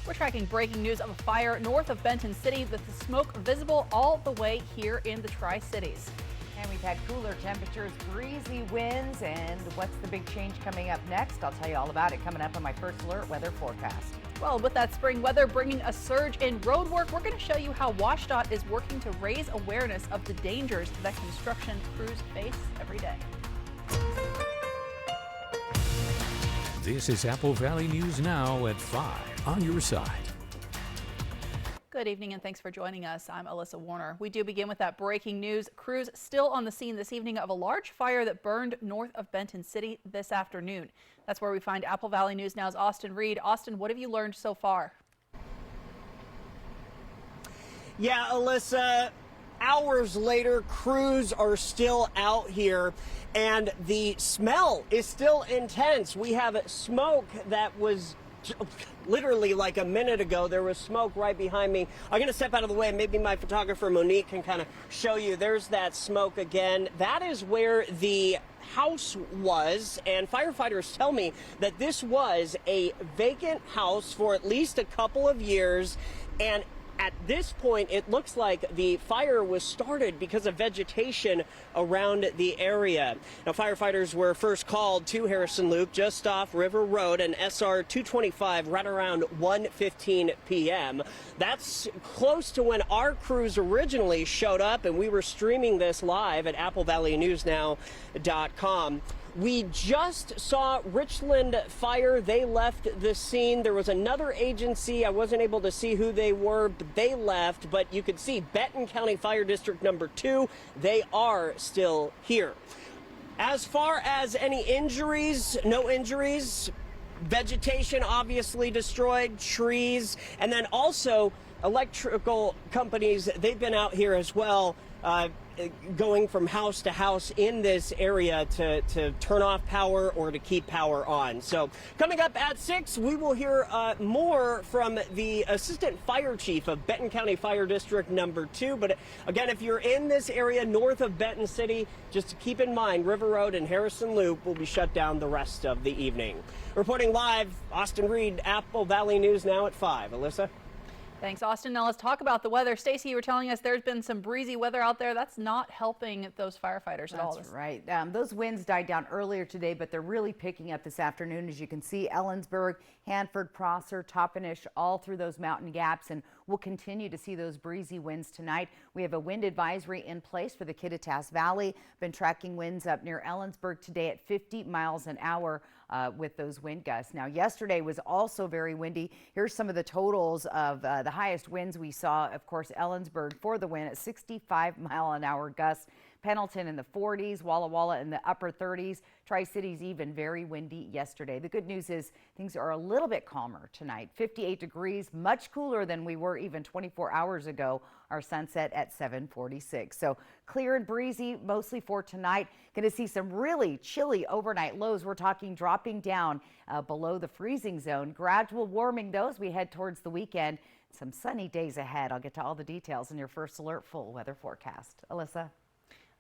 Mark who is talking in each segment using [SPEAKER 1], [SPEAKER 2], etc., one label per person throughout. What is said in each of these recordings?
[SPEAKER 1] We're tracking breaking news of a fire north of Benton City with the smoke visible all the way here in the Tri-Cities.
[SPEAKER 2] And we've had cooler temperatures, breezy winds, and what's the big change coming up next? I'll tell you all about it coming up on my First Alert weather forecast.
[SPEAKER 1] Well, with that spring weather bringing a surge in road work, we're going to show you how WSDOT is working to raise awareness of the dangers that construction crews face every day.
[SPEAKER 3] This is Apple Valley News Now at 5 on your side.
[SPEAKER 1] Good evening and thanks for joining us. I'm Alyssa Warner. We do begin with that breaking news. Crews still on the scene this evening of a large fire that burned north of Benton City this afternoon. That's where we find Apple Valley News Now's Austin Reed. Austin, what have you learned so far?
[SPEAKER 4] Yeah, Alyssa, hours later, crews are still out here and the smell is still intense. We have smoke that was literally like a minute ago. There was smoke right behind me. I'm going to step out of the way and maybe my photographer Monique can kind of show you. There's that smoke again. That is where the house was, and firefighters tell me that this was a vacant house for at least a couple of years, and at this point, it looks like the fire was started because of vegetation around the area. Now, firefighters were first called to Harrison Loop just off River Road and SR 225 right around 1:15 p.m. That's close to when our crews originally showed up, and we were streaming this live at applevalleynewsnow.com. We just saw Richland Fire. They left the scene. There was another agency. I wasn't able to see who they were, but they left. But you could see Benton County Fire District number 2. They are still here. As far as any injuries, no injuries. Vegetation obviously destroyed, trees, and then also electrical companies. They've been out here as well, going from house to house in this area to turn off power or to keep power on. So coming up at 6, we will hear more from the Assistant Fire Chief of Benton County Fire District number 2. But again, if you're in this area north of Benton City, just keep in mind River Road and Harrison Loop will be shut down the rest of the evening. Reporting live, Austin Reed, Apple Valley News Now at 5. Alyssa?
[SPEAKER 1] Thanks, Austin. Now let's talk about the weather. Stacey, you were telling us there's been some breezy weather out there. That's not helping those firefighters at all.
[SPEAKER 2] That's right. Those winds died down earlier today, but they're really picking up this afternoon. As you can see, Ellensburg, Hanford, Prosser, Toppenish, all through those mountain gaps, and we'll continue to see those breezy winds tonight. We have a wind advisory in place for the Kittitas Valley. Been tracking winds up near Ellensburg today at 50 miles an hour. With those wind gusts. Now, yesterday was also very windy. Here's some of the totals of the highest winds we saw. Of course, Ellensburg for the wind at 65-mile-an-hour gusts. Pendleton in the 40s, Walla Walla in the upper 30s. Tri-Cities even very windy yesterday. The good news is things are a little bit calmer tonight. 58 degrees, much cooler than we were even 24 hours ago. Our sunset at 7:46. So clear and breezy mostly for tonight. Going to see some really chilly overnight lows. We're talking dropping down below the freezing zone. Gradual warming though as we head towards the weekend. Some sunny days ahead. I'll get to all the details in your First Alert full weather forecast. Alyssa?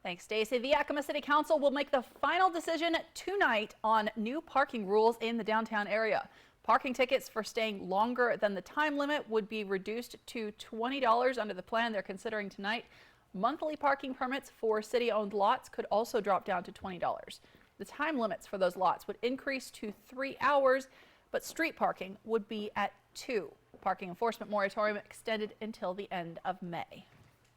[SPEAKER 1] Thanks, Stacey. The Yakima City Council will make the final decision tonight on new parking rules in the downtown area. Parking tickets for staying longer than the time limit would be reduced to $20 under the plan they're considering tonight. Monthly parking permits for city-owned lots could also drop down to $20. The time limits for those lots would increase to 3 hours, but street parking would be at 2. Parking enforcement moratorium extended until the end of May.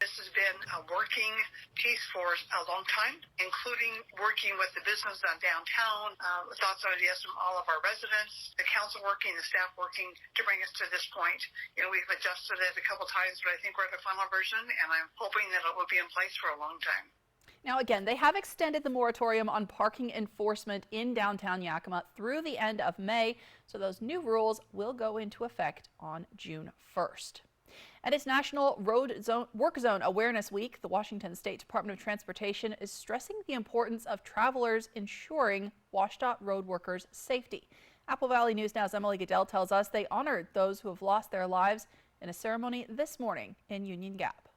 [SPEAKER 5] This has been a working piece for a long time, including working with the business downtown, thoughts and ideas from all of our residents, the council working, the staff working to bring us to this point. You know, we've adjusted it a couple times, but I think we're at the final version, and I'm hoping that it will be in place for a long time.
[SPEAKER 1] Now, again, they have extended the moratorium on parking enforcement in downtown Yakima through the end of May, so those new rules will go into effect on June 1st. And it's National Work Zone Awareness Week. The Washington State Department of Transportation is stressing the importance of travelers ensuring WSDOT road workers' safety. Apple Valley News Now's Emily Goodell tells us they honored those who have lost their lives in a ceremony this morning in Union Gap.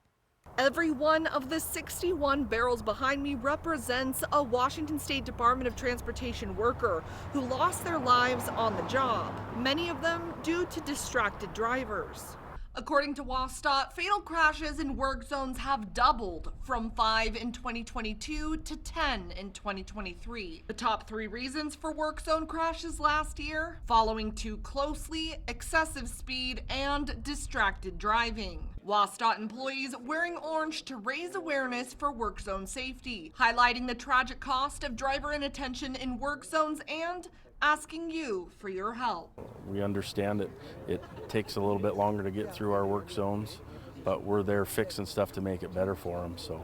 [SPEAKER 6] Every one of the 61 barrels behind me represents a Washington State Department of Transportation worker who lost their lives on the job, many of them due to distracted drivers. According to WSDOT, fatal crashes in work zones have doubled from 5 in 2022 to 10 in 2023. The top 3 reasons for work zone crashes last year, following too closely, excessive speed, and distracted driving. WSDOT employees wearing orange to raise awareness for work zone safety, highlighting the tragic cost of driver inattention in work zones and asking you for your help.
[SPEAKER 7] We understand it takes a little bit longer to get through our work zones, but we're there fixing stuff to make it better for them. So,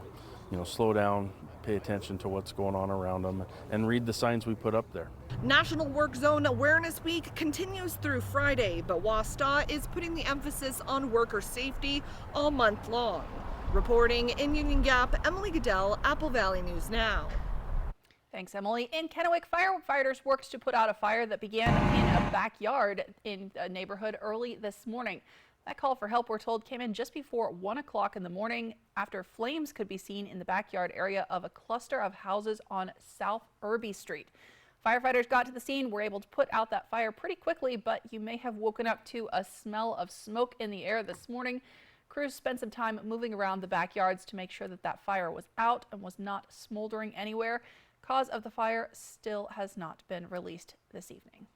[SPEAKER 7] slow down, pay attention to what's going on around them, and read the signs we put up there.
[SPEAKER 6] National Work Zone Awareness Week continues through Friday, but WSDOT is putting the emphasis on worker safety all month long. Reporting in Union Gap, Emily Goodell, Apple Valley News Now.
[SPEAKER 1] Thanks, Emily. In Kennewick, firefighters worked to put out a fire that began in a backyard in a neighborhood early this morning. That call for help, we're told, came in just before 1 o'clock in the morning after flames could be seen in the backyard area of a cluster of houses on South Irby Street. Firefighters got to the scene, were able to put out that fire pretty quickly, but you may have woken up to a smell of smoke in the air this morning. Crews spent some time moving around the backyards to make sure that fire was out and was not smoldering anywhere. Cause of the fire still has not been released this evening.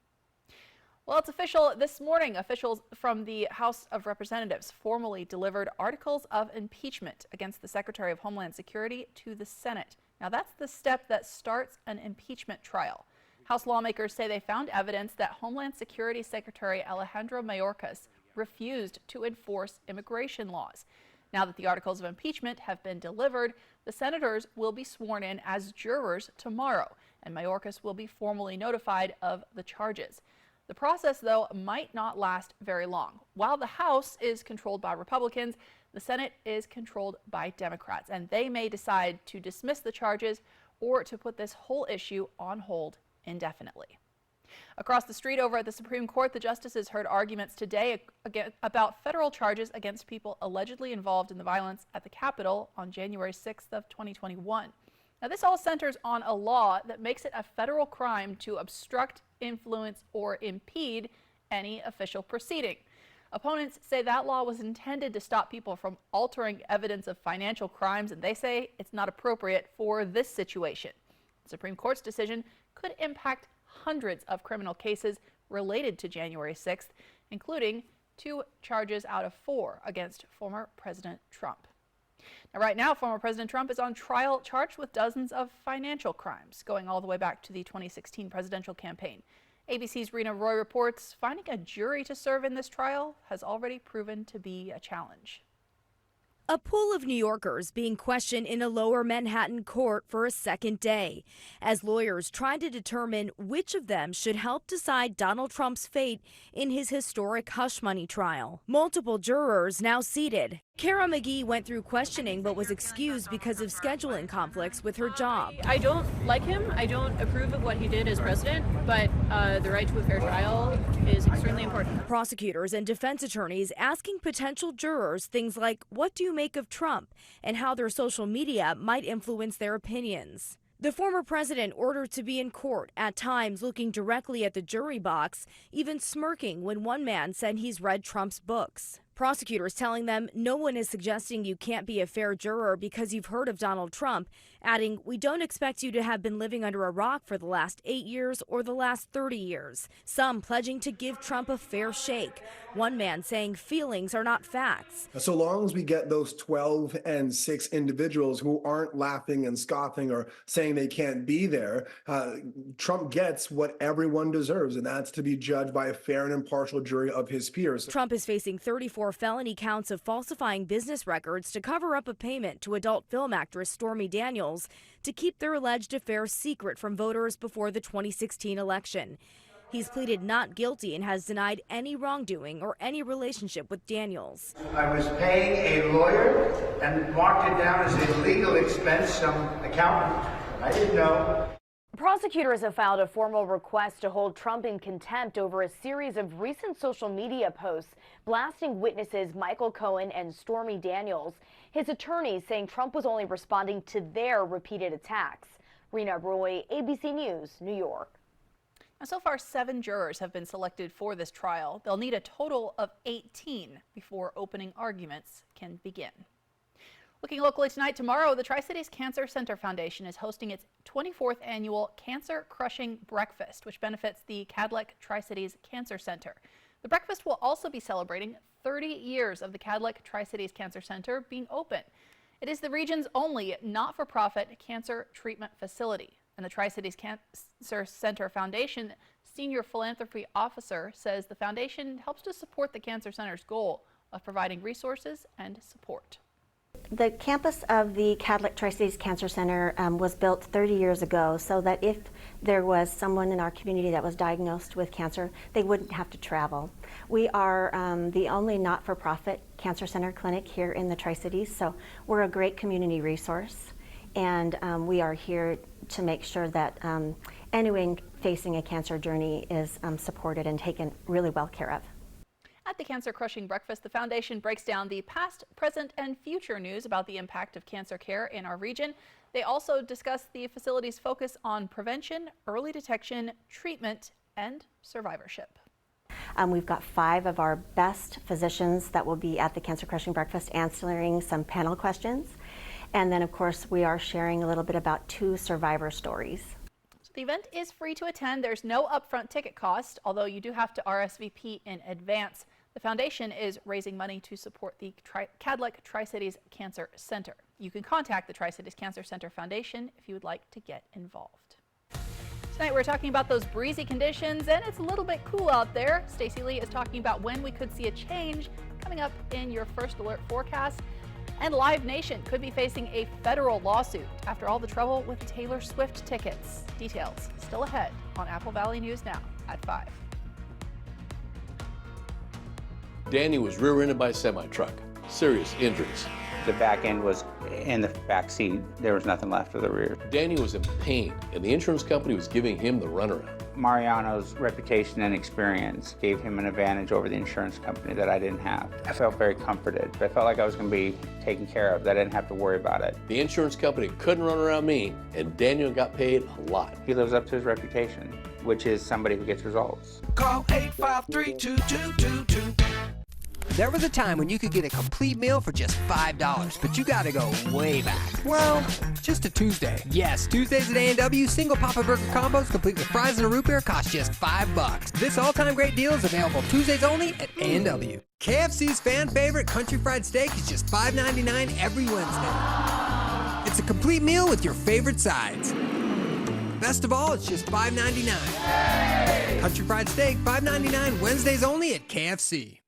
[SPEAKER 1] Well, it's official this morning. Officials from the House of Representatives formally delivered articles of impeachment against the Secretary of Homeland Security to the Senate. Now, that's the step that starts an impeachment trial. House lawmakers say they found evidence that Homeland Security Secretary Alejandro Mayorkas refused to enforce immigration laws. Now that the articles of impeachment have been delivered, the senators will be sworn in as jurors tomorrow, and Mayorkas will be formally notified of the charges. The process, though, might not last very long. While the House is controlled by Republicans, the Senate is controlled by Democrats, and they may decide to dismiss the charges or to put this whole issue on hold indefinitely. Across the street over at the Supreme Court, the justices heard arguments today about federal charges against people allegedly involved in the violence at the Capitol on January 6th of 2021. Now, this all centers on a law that makes it a federal crime to obstruct, influence, or impede any official proceeding. Opponents say that law was intended to stop people from altering evidence of financial crimes, and they say it's not appropriate for this situation. The Supreme Court's decision could impact hundreds of criminal cases related to January 6th, including 2 charges out of 4 against former President Trump. Now, right now, former President Trump is on trial, charged with dozens of financial crimes, going all the way back to the 2016 presidential campaign. ABC's Rena Roy reports finding a jury to serve in this trial has already proven to be a challenge.
[SPEAKER 8] A pool of New Yorkers being questioned in a lower Manhattan court for a second day, as lawyers tried to determine which of them should help decide Donald Trump's fate in his historic hush money trial. Multiple jurors now seated. Kara McGee went through questioning but was excused because of scheduling conflicts with her job.
[SPEAKER 9] I don't like him. I don't approve of what he did as president, but the right to a fair trial is extremely important.
[SPEAKER 8] Prosecutors and defense attorneys asking potential jurors things like, what do you make of Trump, and how their social media might influence their opinions. The former president ordered to be in court, at times looking directly at the jury box, even smirking when one man said he's read Trump's books. Prosecutors telling them no one is suggesting you can't be a fair juror because you've heard of Donald Trump, adding, we don't expect you to have been living under a rock for the last 8 years or the last 30 years. Some pledging to give Trump a fair shake. One man saying feelings are not facts.
[SPEAKER 10] So long as we get those 12 and 6 individuals who aren't laughing and scoffing or saying they can't be there, Trump gets what everyone deserves, and that's to be judged by a fair and impartial jury of his peers.
[SPEAKER 8] Trump is facing 34 felony counts of falsifying business records to cover up a payment to adult film actress Stormy Daniels to keep their alleged affair secret from voters before the 2016 election. He's pleaded not guilty and has denied any wrongdoing or any relationship with Daniels.
[SPEAKER 11] I was paying a lawyer and marked it down as a legal expense, some accountant. I didn't know.
[SPEAKER 8] Prosecutors have filed a formal request to hold Trump in contempt over a series of recent social media posts blasting witnesses Michael Cohen and Stormy Daniels. His attorneys saying Trump was only responding to their repeated attacks. Rena Roy, ABC News, New York.
[SPEAKER 1] Now, so far, 7 jurors have been selected for this trial. They'll need a total of 18 before opening arguments can begin. Looking locally tonight, tomorrow, the Tri-Cities Cancer Center Foundation is hosting its 24th annual Cancer Crushing Breakfast, which benefits the Cadleck Tri-Cities Cancer Center. The breakfast will also be celebrating 30 years of the Cadleck Tri-Cities Cancer Center being open. It is the region's only not-for-profit cancer treatment facility, and the Tri-Cities Cancer Center Foundation Senior Philanthropy Officer says the foundation helps to support the Cancer Center's goal of providing resources and support.
[SPEAKER 12] The campus of the Cadleck Tri-Cities Cancer Center was built 30 years ago so that if there was someone in our community that was diagnosed with cancer, they wouldn't have to travel. We are the only not-for-profit cancer center clinic here in the Tri-Cities, so we're a great community resource, and we are here to make sure that anyone facing a cancer journey is supported and taken really well care of.
[SPEAKER 1] At the Cancer Crushing Breakfast, the foundation breaks down the past, present, and future news about the impact of cancer care in our region. They also discuss the facility's focus on prevention, early detection, treatment, and survivorship.
[SPEAKER 12] We've got 5 of our best physicians that will be at the Cancer Crushing Breakfast answering some panel questions. And then, of course, we are sharing a little bit about 2 survivor stories.
[SPEAKER 1] The event is free to attend. There's no upfront ticket cost, although you do have to RSVP in advance. The foundation is raising money to support the Cadleck Tri-Cities Cancer Center. You can contact the Tri-Cities Cancer Center Foundation if you would like to get involved. Tonight we're talking about those breezy conditions, and it's a little bit cool out there. Stacey Lee is talking about when we could see a change coming up in your first alert forecast. And Live Nation could be facing a federal lawsuit after all the trouble with Taylor Swift tickets. Details still ahead on Apple Valley News Now at 5.
[SPEAKER 13] Danny was rear-ended by a semi-truck. Serious injuries.
[SPEAKER 14] The back end was in the back seat. There was nothing left of the rear.
[SPEAKER 13] Danny was in pain, and the insurance company was giving him the runaround.
[SPEAKER 14] Mariano's reputation and experience gave him an advantage over the insurance company that I didn't have. I felt very comforted. I felt like I was going to be taken care of, that I didn't have to worry about it.
[SPEAKER 13] The insurance company couldn't run around me, and Daniel got paid a lot.
[SPEAKER 14] He lives up to his reputation, which is somebody who gets results.
[SPEAKER 15] Call 853-2222. There was a time when you could get a complete meal for just $5, but you gotta go way back. Well, just a Tuesday. Yes, Tuesdays at A&W, single Papa Burger combos complete with fries and a root beer cost just $5. This all-time great deal is available Tuesdays only at A&W. KFC's fan favorite country fried steak is just $5.99 every Wednesday. It's a complete meal with your favorite sides. Best of all, it's just $5.99. Hey! Country fried steak, $5.99 Wednesdays only at KFC.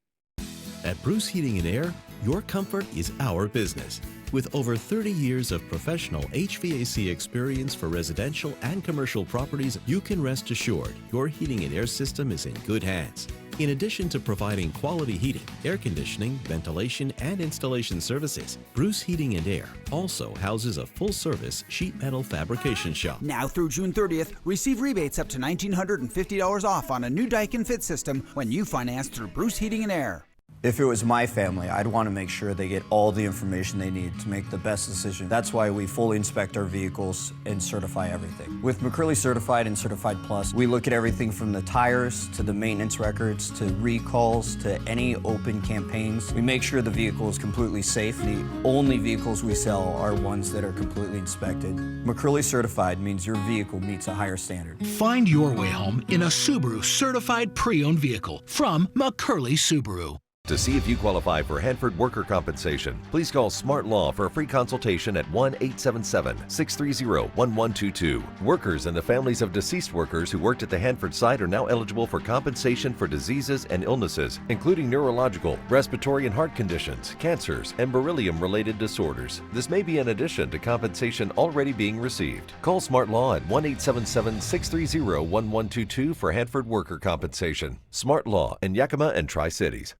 [SPEAKER 16] At Bruce Heating and Air, your comfort is our business. With over 30 years of professional HVAC experience for residential and commercial properties, you can rest assured your heating and air system is in good hands. In addition to providing quality heating, air conditioning, ventilation, and installation services, Bruce Heating and Air also houses a full-service sheet metal fabrication shop.
[SPEAKER 17] Now through June 30th, receive rebates up to $1,950 off on a new Daikin Fit system when you finance through Bruce Heating and Air.
[SPEAKER 18] If it was my family, I'd want to make sure they get all the information they need to make the best decision. That's why we fully inspect our vehicles and certify everything. With McCurley Certified and Certified Plus, we look at everything from the tires to the maintenance records to recalls to any open campaigns. We make sure the vehicle is completely safe. The only vehicles we sell are ones that are completely inspected. McCurley Certified means your vehicle meets a higher standard.
[SPEAKER 19] Find your way home in a Subaru Certified Pre-Owned vehicle from McCurley Subaru.
[SPEAKER 20] To see if you qualify for Hanford worker compensation, please call Smart Law for a free consultation at 1-877-630-1122. Workers and the families of deceased workers who worked at the Hanford site are now eligible for compensation for diseases and illnesses, including neurological, respiratory and heart conditions, cancers, and beryllium-related disorders. This may be in addition to compensation already being received. Call Smart Law at 1-877-630-1122 for Hanford worker compensation. Smart Law in Yakima and Tri-Cities.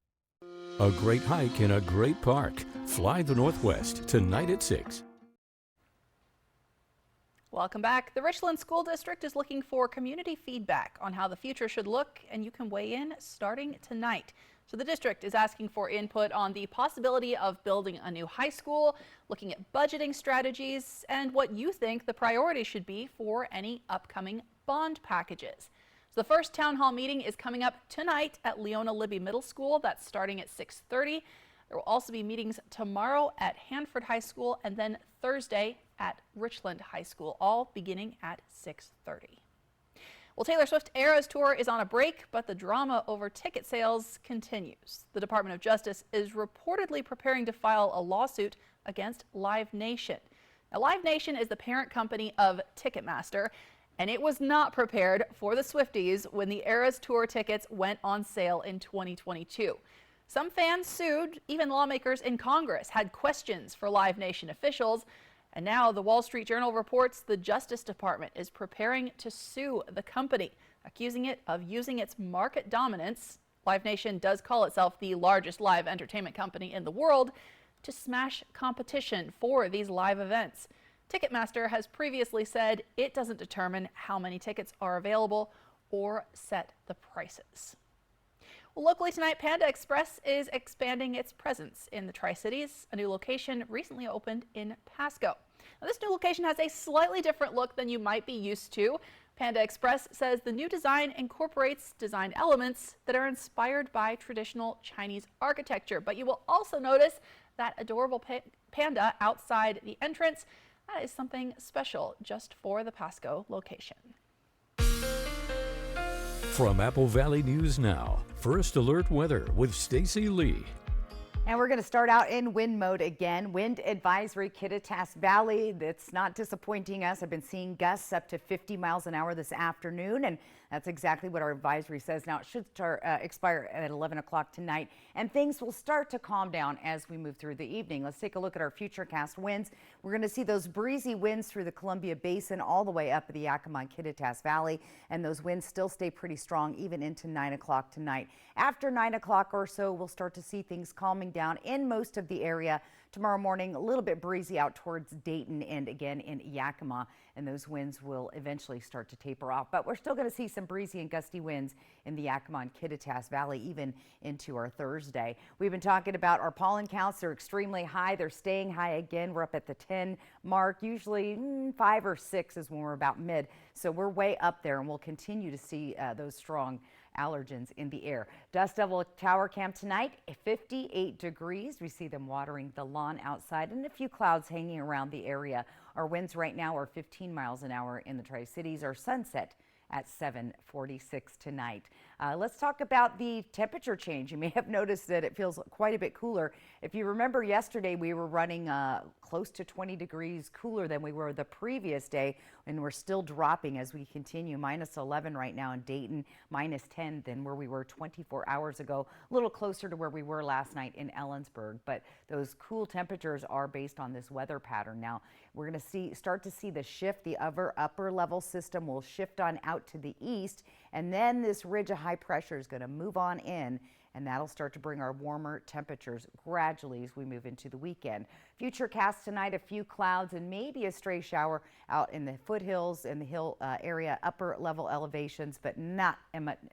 [SPEAKER 3] A great hike in a great park. Fly the Northwest tonight at 6.
[SPEAKER 1] Welcome back. The Richland School District is looking for community feedback on how the future should look, and you can weigh in starting tonight. So the district is asking for input on the possibility of building a new high school, looking at budgeting strategies, and what you think the priorities should be for any upcoming bond packages. So the first town hall meeting is coming up tonight at Leona Libby Middle School. That's starting at 6:30. There will also be meetings tomorrow at Hanford High School and then Thursday at Richland High School, all beginning at 6:30. Well, Taylor Swift Eras Tour is on a break, but the drama over ticket sales continues. The Department of Justice is reportedly preparing to file a lawsuit against Live Nation. Now, Live Nation is the parent company of Ticketmaster, and it was not prepared for the Swifties when the Eras Tour tickets went on sale in 2022. Some fans sued. Even lawmakers in Congress had questions for Live Nation officials. And now the Wall Street Journal reports the Justice Department is preparing to sue the company, accusing it of using its market dominance. Live Nation does call itself the largest live entertainment company in the world, to smash competition for these live events. Ticketmaster has previously said it doesn't determine how many tickets are available or set the prices. Well, locally tonight, Panda Express is expanding its presence in the Tri-Cities. A new location recently opened in Pasco. Now, this new location has a slightly different look than you might be used to. Panda Express says the new design incorporates design elements that are inspired by traditional Chinese architecture. But you will also notice that adorable panda outside the entrance. That is something special just for the Pasco location.
[SPEAKER 3] From Apple Valley News Now, First Alert Weather with Stacy Lee.
[SPEAKER 2] And we're going to start out in wind mode again. Wind advisory, Kittitas Valley. That's not disappointing us. I've been seeing gusts up to 50 miles an hour this afternoon, and that's exactly what our advisory says. Now, it should expire at 11 o'clock tonight, and things will start to calm down as we move through the evening. Let's take a look at our futurecast winds. We're going to see those breezy winds through the Columbia Basin all the way up the Yakima and Kittitas Valley, and those winds still stay pretty strong even into 9 o'clock tonight. After 9 o'clock or so, we'll start to see things calming down in most of the area. Tomorrow morning, a little bit breezy out towards Dayton and again in Yakima, and those winds will eventually start to taper off. But we're still going to see some breezy and gusty winds in the Yakima and Kittitas Valley even into our Thursday. We've been talking about our pollen counts. They're extremely high. They're staying high again. We're up at the 10 mark. Usually 5 or 6 is when we're about mid. So we're way up there, and we'll continue to see those strong allergens in the air. Dust Devil Tower Camp tonight, 58 degrees. We see them watering the lawn outside and a few clouds hanging around the area. Our winds right now are 15 miles an hour in the Tri-Cities. Our sunset at 7:46 tonight. Let's talk about the temperature change. You may have noticed that it feels quite a bit cooler. If you remember yesterday, we were running close to 20 degrees cooler than we were the previous day, and we're still dropping as we continue. Minus 11 right now in Dayton, minus 10 than where we were 24 hours ago. A little closer to where we were last night in Ellensburg, but those cool temperatures are based on this weather pattern. Now, we're going to start to see the shift. The upper level system will shift on out to the east, and then this ridge of high pressure is going to move on in, and that'll start to bring our warmer temperatures gradually as we move into the weekend. Futurecast tonight, a few clouds and maybe a stray shower out in the foothills and the hill area, upper level elevations, but not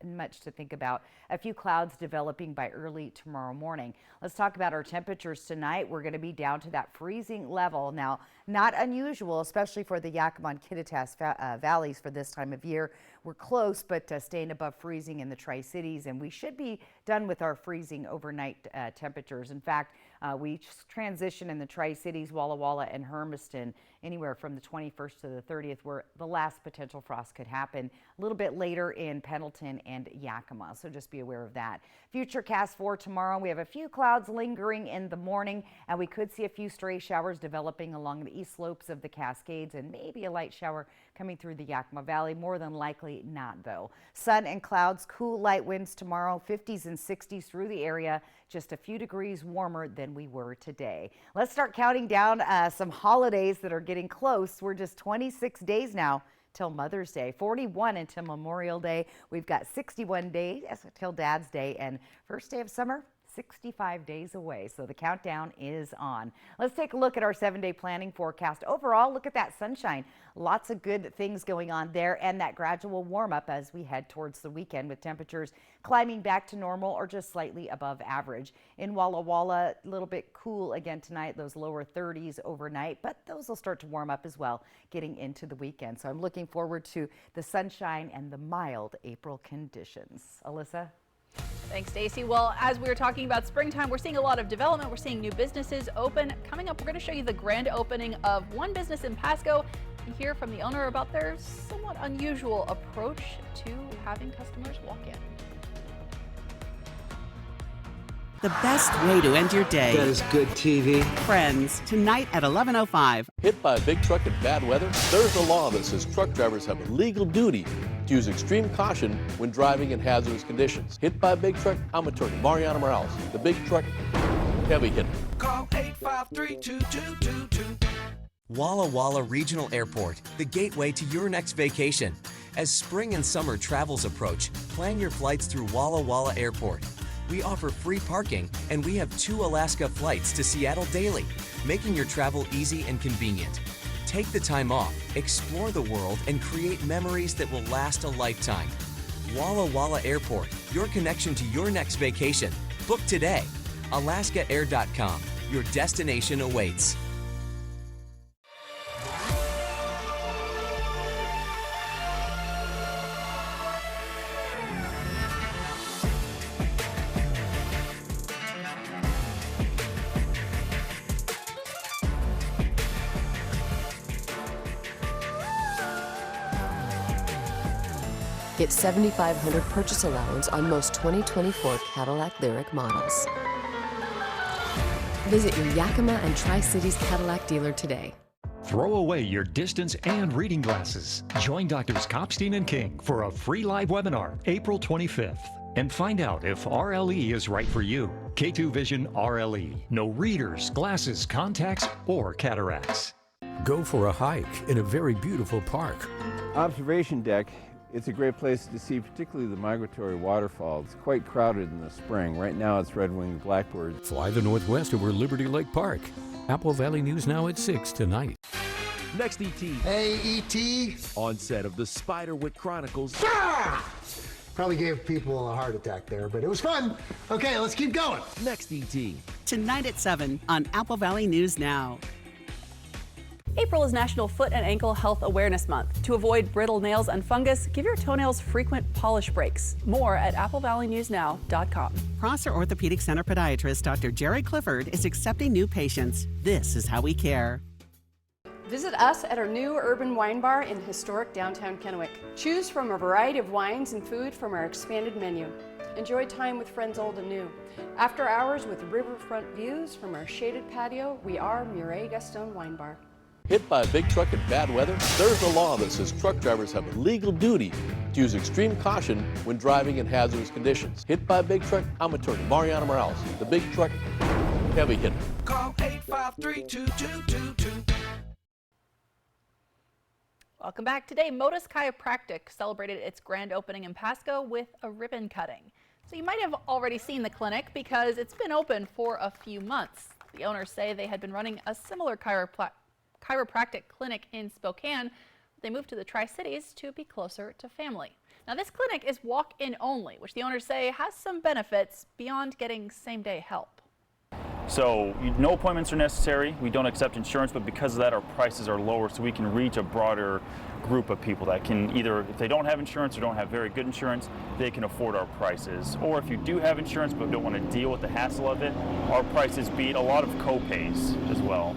[SPEAKER 2] much to think about. A few clouds developing by early tomorrow morning. Let's talk about our temperatures tonight. We're going to be down to that freezing level. Now, not unusual, especially for the Yakima and Kittitas valleys for this time of year. We're close, but staying above freezing in the Tri-Cities, and we should be done with our freezing overnight temperatures. In fact, we transition in the Tri-Cities, Walla Walla and Hermiston, anywhere from the 21st to the 30th, where the last potential frost could happen. A little bit later in Pendleton and Yakima, so just be aware of that. Futurecast for tomorrow, we have a few clouds lingering in the morning, and we could see a few stray showers developing along the east slopes of the Cascades, and maybe a light shower coming through the Yakima Valley. More than likely not, though. Sun and clouds, cool light winds tomorrow, 50s and 60s through the area, just a few degrees warmer than we were today. Let's start counting down some holidays that are getting close. We're just 26 days now till Mother's Day, 41 until Memorial Day. We've got 61 days till Dad's Day, and first day of summer, 65 days away, so the countdown is on. Let's take a look at our 7-day planning forecast. Overall, look at that sunshine. Lots of good things going on there, and that gradual warm up as we head towards the weekend, with temperatures climbing back to normal or just slightly above average. In Walla Walla, a little bit cool again tonight, those lower 30s overnight, but those will start to warm up as well getting into the weekend. So I'm looking forward to the sunshine and the mild April conditions. Alyssa?
[SPEAKER 1] Thanks, Stacy. Well, as we were talking about springtime, we're seeing a lot of development. We're seeing new businesses open. Coming up, we're going to show you the grand opening of one business in Pasco and hear from the owner about their somewhat unusual approach to having customers walk in.
[SPEAKER 21] The best way to end your day.
[SPEAKER 11] That is good TV.
[SPEAKER 21] Friends, tonight at 11:05.
[SPEAKER 13] Hit by a big truck in bad weather? There's a law that says truck drivers have a legal duty to use extreme caution when driving in hazardous conditions. Hit by a big truck? I'm attorney Mariana Morales, the big truck heavy hitter.
[SPEAKER 22] Call 853-2222.
[SPEAKER 23] Walla Walla Regional Airport, the gateway to your next vacation. As spring and summer travels approach, plan your flights through Walla Walla Airport. We offer free parking, and we have 2 Alaska flights to Seattle daily, making your travel easy and convenient. Take the time off, explore the world, and create memories that will last a lifetime. Walla Walla Airport, your connection to your next vacation. Book today. AlaskaAir.com, your destination awaits.
[SPEAKER 24] Get $7,500 purchase allowance on most 2024 Cadillac Lyriq models. Visit your Yakima and Tri-Cities Cadillac dealer today.
[SPEAKER 25] Throw away your distance and reading glasses. Join Drs. Kopstein and King for a free live webinar April 25th and find out if RLE is right for you. K2 Vision RLE. No readers, glasses, contacts, or cataracts.
[SPEAKER 3] Go for a hike in a very beautiful park.
[SPEAKER 26] Observation deck. It's a great place to see particularly the migratory waterfalls. It's quite crowded in the spring. Right now it's red-winged blackbird.
[SPEAKER 3] Fly the Northwest over Liberty Lake Park. Apple Valley News Now at 6 tonight.
[SPEAKER 27] Next, E.T.
[SPEAKER 28] Hey, E.T.
[SPEAKER 27] On set of the Spiderwick Chronicles.
[SPEAKER 28] Ah! Probably gave people a heart attack there, but it was fun. Okay, let's keep going.
[SPEAKER 27] Next, E.T.
[SPEAKER 21] Tonight at 7 on Apple Valley News Now.
[SPEAKER 1] April is National Foot and Ankle Health Awareness Month. To avoid brittle nails and fungus, give your toenails frequent polish breaks. More at applevalleynewsnow.com.
[SPEAKER 21] Prosser Orthopedic Center podiatrist Dr. Jerry Clifford is accepting new patients. This is how we care.
[SPEAKER 29] Visit us at our new urban wine bar in historic downtown Kennewick. Choose from a variety of wines and food from our expanded menu. Enjoy time with friends old and new. After hours with riverfront views from our shaded patio, we are Murray Gaston Wine Bar.
[SPEAKER 13] Hit by a big truck in bad weather? There's a law that says truck drivers have a legal duty to use extreme caution when driving in hazardous conditions. Hit by a big truck? I'm attorney Mariana Morales, the big truck heavy hitter.
[SPEAKER 22] Call 853-2222.
[SPEAKER 1] Welcome back. Today, Modus Chiropractic celebrated its grand opening in Pasco with a ribbon cutting. So you might have already seen the clinic because it's been open for a few months. The owners say they had been running a similar chiropractic clinic in Spokane. They moved to the Tri-Cities to be closer to family. Now this clinic is walk-in only, which the owners say has some benefits beyond getting same-day help.
[SPEAKER 30] So no appointments are necessary. We don't accept insurance, but because of that our prices are lower so we can reach a broader group of people that can either, if they don't have insurance or don't have very good insurance, they can afford our prices. Or if you do have insurance but don't want to deal with the hassle of it, our prices beat a lot of co-pays as well.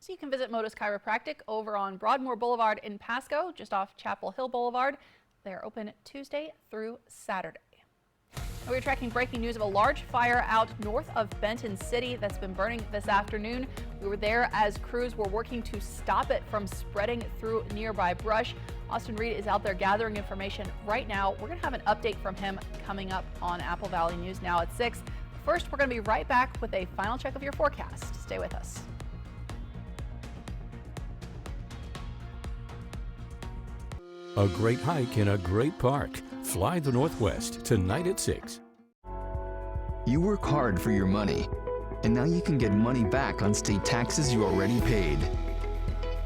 [SPEAKER 1] So you can visit Modus Chiropractic over on Broadmoor Boulevard in Pasco, just off Chapel Hill Boulevard. They are open Tuesday through Saturday. We're tracking breaking news of a large fire out north of Benton City that's been burning this afternoon. We were there as crews were working to stop it from spreading through nearby brush. Austin Reed is out there gathering information right now. We're going to have an update from him coming up on Apple Valley News Now at 6. First, we're going to be right back with a final check of your forecast. Stay with us.
[SPEAKER 3] A great hike in a great park. Fly the Northwest tonight at 6.
[SPEAKER 4] You work hard for your money, and now you can get money back on state taxes you already paid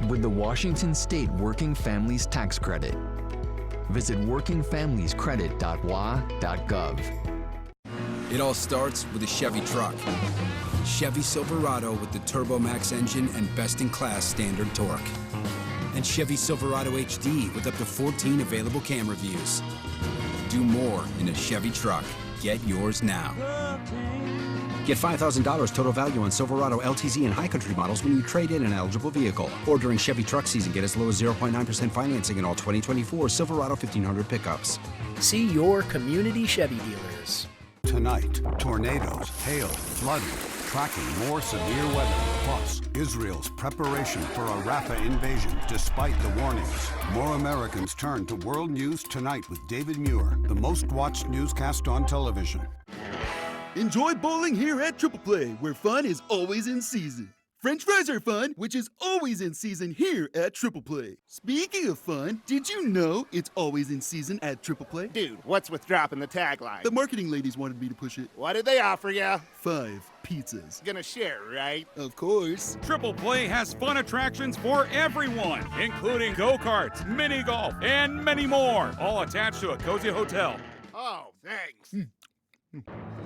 [SPEAKER 4] with the Washington State Working Families Tax Credit. Visit workingfamiliescredit.wa.gov.
[SPEAKER 5] It all starts with a Chevy truck. Chevy Silverado with the Turbo Max engine and best-in-class standard torque. And Chevy Silverado HD with up to 14 available camera views. Do more in a Chevy truck. Get yours now. Get $5,000 total value on Silverado LTZ and High Country models when you trade in an eligible vehicle. Or during Chevy truck season, get as low as 0.9% financing in all 2024 Silverado 1500 pickups.
[SPEAKER 6] See your community Chevy dealers.
[SPEAKER 7] Tonight, tornadoes, hail, flooding, tracking more severe weather, plus Israel's preparation for a Rafah invasion despite the warnings. More Americans turn to World News Tonight with David Muir, the most watched newscast on television.
[SPEAKER 8] Enjoy bowling here at Triple Play, where fun is always in season. French fries are fun, which is always in season here at Triple Play. Speaking of fun, did you know it's always in season at Triple Play?
[SPEAKER 9] Dude, what's with dropping the tagline?
[SPEAKER 8] The marketing ladies wanted me to push it.
[SPEAKER 9] What did they offer you?
[SPEAKER 8] 5 pizzas.
[SPEAKER 9] Gonna share, right?
[SPEAKER 8] Of course.
[SPEAKER 10] Triple Play has fun attractions for everyone, including go-karts, mini golf, and many more, all attached to a cozy hotel.
[SPEAKER 9] Oh, thanks.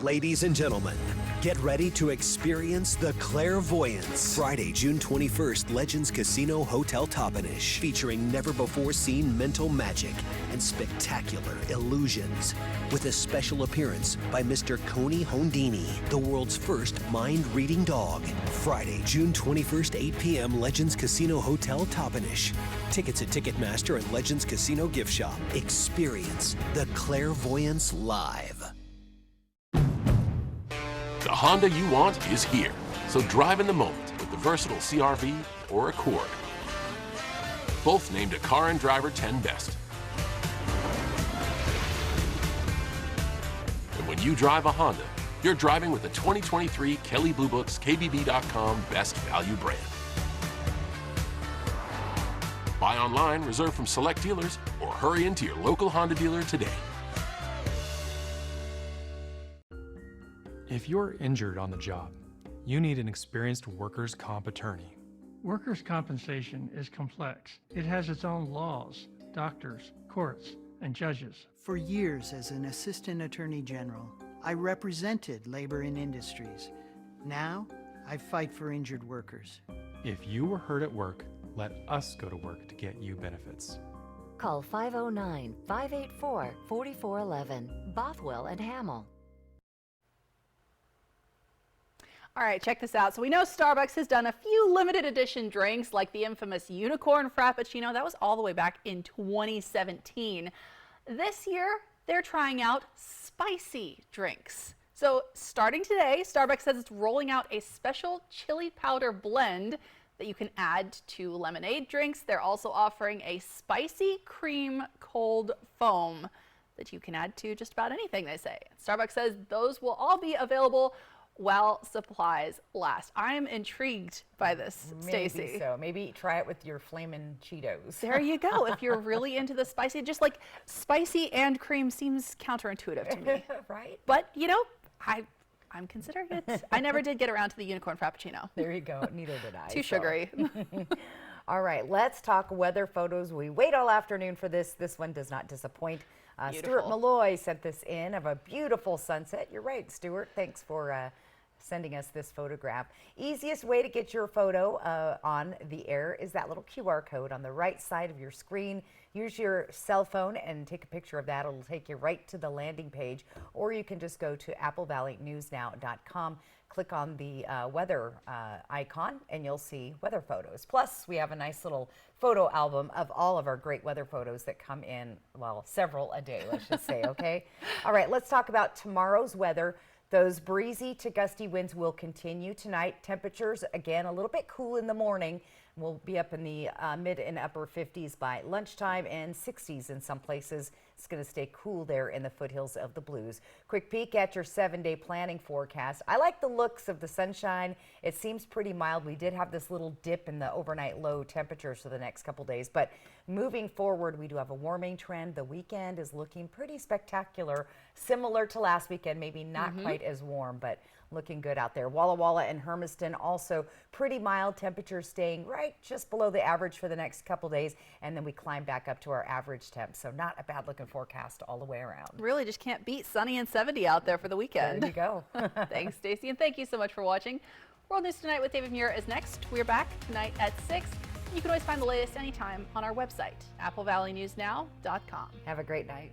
[SPEAKER 12] Ladies and gentlemen, get ready to experience the clairvoyance. Friday, June 21st, Legends Casino Hotel Toppenish, featuring never-before-seen mental magic and spectacular illusions, with a special appearance by Mr. Coney Hondini, the world's first mind-reading dog. Friday, June 21st, 8 p.m., Legends Casino Hotel Toppenish. Tickets at Ticketmaster and Legends Casino Gift Shop. Experience the clairvoyance live.
[SPEAKER 27] The Honda you want is here. So drive in the moment with the versatile CR-V or Accord. Both named a Car and Driver 10 Best. And when you drive a Honda, you're driving with the 2023 Kelley Blue Book's KBB.com Best Value brand. Buy online, reserve from select dealers, or hurry into your local Honda dealer today.
[SPEAKER 14] If you're injured on the job, you need an experienced workers' comp attorney.
[SPEAKER 15] Workers' compensation is complex. It has its own laws, doctors, courts, and judges.
[SPEAKER 31] For years as an assistant attorney general, I represented labor and industries. Now, I fight for injured workers.
[SPEAKER 14] If you were hurt at work, let us go to work to get you benefits.
[SPEAKER 32] Call 509-584-4411, Bothwell and Hamill.
[SPEAKER 1] All right, check this out. So we know Starbucks has done a few limited edition drinks like the infamous Unicorn Frappuccino. That was all the way back in 2017. This year, they're trying out spicy drinks. So starting today, Starbucks says it's rolling out a special chili powder blend that you can add to lemonade drinks. They're also offering a spicy cream cold foam that you can add to just about anything, they say. Starbucks says those will all be available while supplies last. I am intrigued by this, Stacy.
[SPEAKER 2] Maybe so. Maybe try it with your flamin' Cheetos.
[SPEAKER 1] There you go. If you're really into the spicy, just like spicy and cream seems counterintuitive to me.
[SPEAKER 2] Right?
[SPEAKER 1] But, you know, I'm considering it. I never did get around to the Unicorn Frappuccino.
[SPEAKER 2] There you go. Neither did I.
[SPEAKER 1] Too sugary.
[SPEAKER 2] All right, let's talk weather photos. We wait all afternoon for this. This one does not disappoint. Stuart Malloy sent this in of a beautiful sunset. You're right, Stuart. Thanks for sending us this photograph. Easiest way to get your photo on the air is that little QR code on the right side of your screen. Use your cell phone and take a picture of that. It'll take you right to the landing page, or you can just go to applevalleynewsnow.com, click on the weather icon, and you'll see weather photos. Plus, we have a nice little photo album of all of our great weather photos that come in, well, several a day, let's just say, okay? All right, let's talk about tomorrow's weather. Those breezy to gusty winds will continue tonight. Temperatures, again, a little bit cool in the morning, We'll be up in the mid and upper 50s by lunchtime and 60s in some places. It's going to stay cool there in the foothills of the Blues. Quick peek at your 7-day planning forecast. I like the looks of the sunshine. It seems pretty mild. We did have this little dip in the overnight low temperatures for the next couple days, but moving forward, we do have a warming trend. The weekend is looking pretty spectacular, similar to last weekend, maybe not quite as warm, but looking good out there. Walla Walla and Hermiston also pretty mild, temperatures staying right just below the average for the next couple days, and then we climb back up to our average temp. So not a bad looking forecast all the way around.
[SPEAKER 1] Really just can't beat sunny and 70 out there for the weekend.
[SPEAKER 2] There you go.
[SPEAKER 1] Thanks, Stacy, and thank you so much for watching. World News Tonight with David Muir is next. We're back tonight at 6. You can always find the latest anytime on our website, applevalleyNewsNow.com.
[SPEAKER 2] Have a great night.